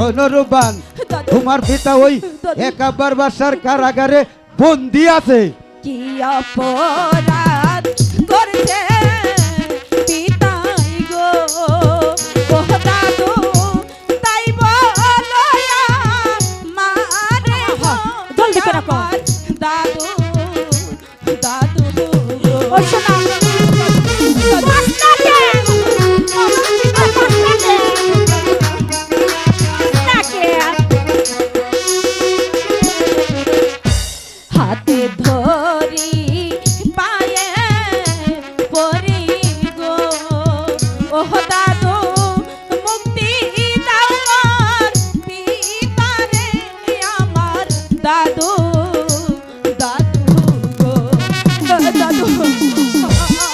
অনুরূপান তোমার পিতা ওই একাবার বাসার কারাগারে বন্দী আছে। কি অপরাধ করছে পিতাই গো ও দাদু তাই বলো মারে জলদি করে কও দাদু দাদু ও শোনা হাতে ধরি পায়ে পরি গো ও দাদু মুক্তি দাও মোর পিতারে আমার দাদু দাদু গো দাদু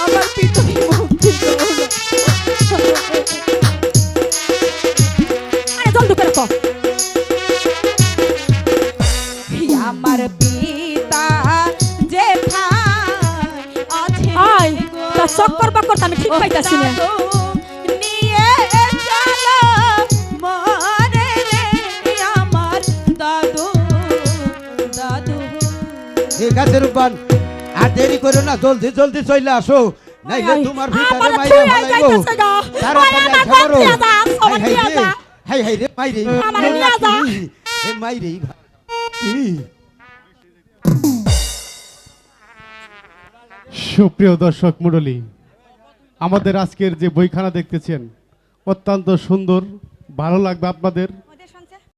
আমার পিতারে মুক্তি দাও আরে জলদি করে কও আমার পিতা যে আছে আই তা চক্কর বাক্কর আমি ঠিক পাইতাছি না নিয়ে চলো মরে রে আমার দাদু দাদু ঠিক আছে রূপান, আর দেরি করো না, জলদি জলদি চলে আসো, নাইলে তোমার ভিতরে মাইরা ফেলাইবো। তাড়াতাড়ি আইসা করো। হাই হাই রে মাইরে এ মাইরে সুপ্রিয় দর্শক মণ্ডলী, আমাদের আজকের যে বইখানা দেখতেছেন অত্যন্ত সুন্দর, ভালো লাগবে আপনাদের।